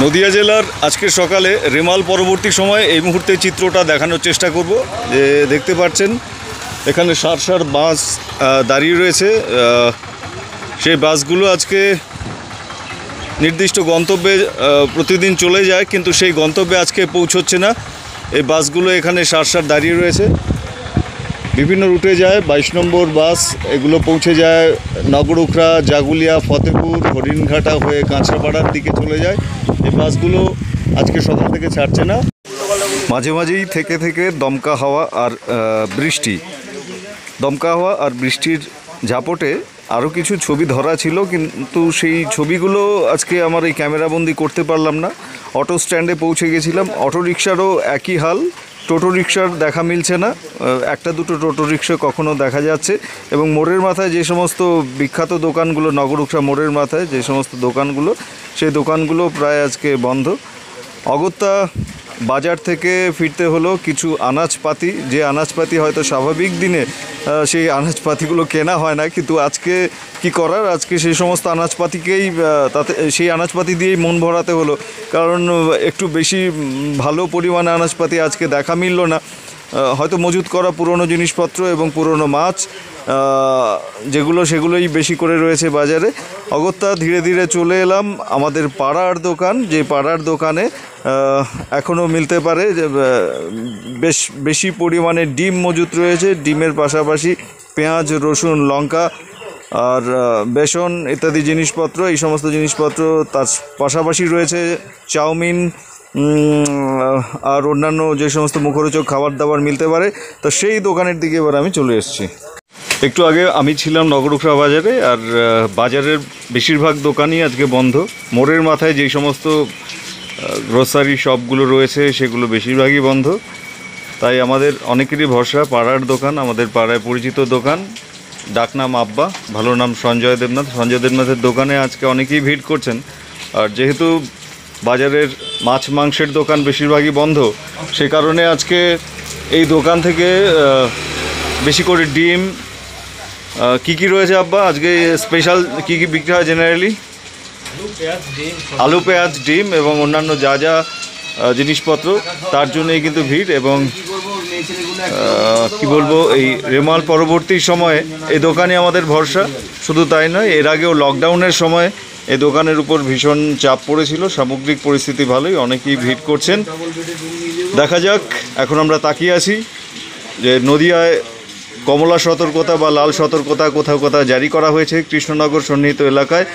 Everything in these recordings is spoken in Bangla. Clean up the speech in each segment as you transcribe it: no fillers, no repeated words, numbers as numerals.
নদিয়া জেলার আজকের সকালে রেমাল পরবর্তী সময়ে এই মুহূর্তে চিত্রটা দেখানোর চেষ্টা করব। যে দেখতে পাচ্ছেন এখানে সার সার বাস দাঁড়িয়ে রয়েছে। সেই বাসগুলো আজকে নির্দিষ্ট গন্তব্যে প্রতিদিন চলে যায়, কিন্তু সেই গন্তব্যে আজকে পৌঁছচ্ছে না। এই বাসগুলো এখানে সার সার দাঁড়িয়ে রয়েছে, বিভিন্ন রুটে যায়। 22 নম্বর বাস এগুলো পৌঁছে যায় নগরুখরা, জাগুলিয়া, ফতেপুর, হরিণঘাটা হয়ে কাঁচরাপাড়ার দিকে চলে যায়। এই বাসগুলো আজকে সকাল থেকে ছাড়ছে না। মাঝে মাঝেই থেকে থেকে দমকা হাওয়া আর দমকা হাওয়া আর বৃষ্টির ঝাপটে আরও কিছু ছবি ধরা ছিল, কিন্তু সেই ছবিগুলো আজকে আমার এই ক্যামেরাবন্দি করতে পারলাম না। অটো স্ট্যান্ডে পৌঁছে গেছিলাম। অটো রিক্সারও একই হাল, টোটো রিক্সার দেখা মিলছে না। একটা দুটো টোটো রিক্সা কখনো দেখা যাচ্ছে, এবং মোড়ের মাথায় যে সমস্ত বিখ্যাত দোকানগুলো, নগরুখরা মোড়ের মাথায় যে সমস্ত দোকানগুলো, সেই দোকানগুলো প্রায় আজকে বন্ধ। অগত্যা বাজার থেকে ফিরতে হলো কিছু আনাজপাতি, যে আনাজপাতি হয়তো স্বাভাবিক দিনে সেই আনাজপাতিগুলো কেনা হয় না, কিন্তু আজকে কি করার, আজকে সেই সমস্ত আনাজপাতিকেই সেই আনাজপাতি দিয়েই মন ভরাতে হলো। কারণ একটু বেশি ভালো পরিমাণে আনাজপাতি আজকে দেখা মিলল না। হয়তো মজুত করা পুরনো জিনিসপত্র এবং পুরনো মাছ যেগুলো, সেগুলোই বেশি করে রয়েছে বাজারে। অগত্যা ধীরে ধীরে চলে এলাম আমাদের পাড়ার দোকান, যে পাড়ার দোকানে এখনও মিলতে পারে যে বেশি পরিমাণে ডিম মজুত রয়েছে। ডিমের পাশাপাশি পেঁয়াজ, রসুন, লঙ্কা আর বেসন ইত্যাদি জিনিসপত্র, এই সমস্ত জিনিসপত্র। তার পাশাপাশি রয়েছে চাউমিন আর অন্যান্য যে সমস্ত মুখরোচক খাবার দাবার মিলতে পারে। তো সেই দোকানের দিকে এবার আমি চলে এসেছি। একটু আগে আমি ছিলাম নগরুখরা বাজারে, আর বাজারের বেশিরভাগ দোকানই আজকে বন্ধ। মোড়ের মাথায় যেই সমস্ত গ্রোসারি শপগুলো রয়েছে সেগুলো বেশিরভাগই বন্ধ। তাই আমাদের অনেকেরই ভরসা পাড়ার দোকান, আমাদের পাড়ায় পরিচিত দোকান, ডাকনাম আব্বা, ভালো নাম সঞ্জয় দেবনাথ। সঞ্জয় দেবনাথের দোকানে আজকে অনেকেই ভিড় করছেন। আর যেহেতু বাজারের মাছ মাংসের দোকান বেশিরভাগই বন্ধ, সে কারণে আজকে এই দোকান থেকে বেশি করে ডিম, কি রয়েছে আব্বা আজকে স্পেশাল কি বিক্রি হয় জেনারেলি? আলু, পেঁয়াজ, ডিম এবং অন্যান্য যা যা জিনিসপত্র, তার জন্যই কিন্তু ভিড়। এবং কি বলবো, এই রেমাল পরবর্তী সময়ে এই দোকানই আমাদের ভরসা। শুধু তাই নয়, এর আগেও লকডাউনের সময় এই দোকানের উপর ভীষণ চাপ পড়েছিল। সামগ্রিক পরিস্থিতি ভালোই, অনেকেই ভিড় করছেন। দেখা যাক, এখন আমরা তাকিয়ে আছি যে নদিয়ায় কমলা সতর্কতা বা লাল সতর্কতা কোথাও কোথাও জারি করা হয়েছে কৃষ্ণনগর সন্নিহিত এলাকায়।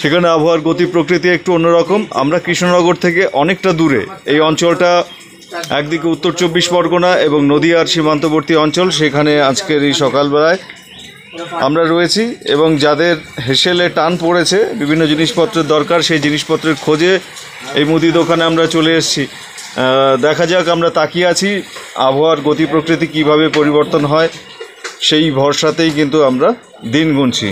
সেখানে আবহাওয়ার গতি প্রকৃতি একটু অন্যরকম। আমরা কৃষ্ণনগর থেকে অনেকটা দূরে, এই অঞ্চলটা একদিকে উত্তর 24 পরগনা এবং নদিয়ার সীমান্তবর্তী অঞ্চল। সেখানে আজকের এই সকালবেলায় আমরা রয়েছি, এবং যাদের হেসেলে টান পড়েছে, বিভিন্ন জিনিসপত্রের দরকার, সেই জিনিসপত্রের খোঁজে এই মুদি দোকানে আমরা চলে এসেছি। দেখা যাক, আমরা তাকিয়ে আছি আবহাওয়ার গতি প্রকৃতি কীভাবে পরিবর্তন হয়, সেই ভরসাতেই কিন্তু আমরা দিন গুনছি।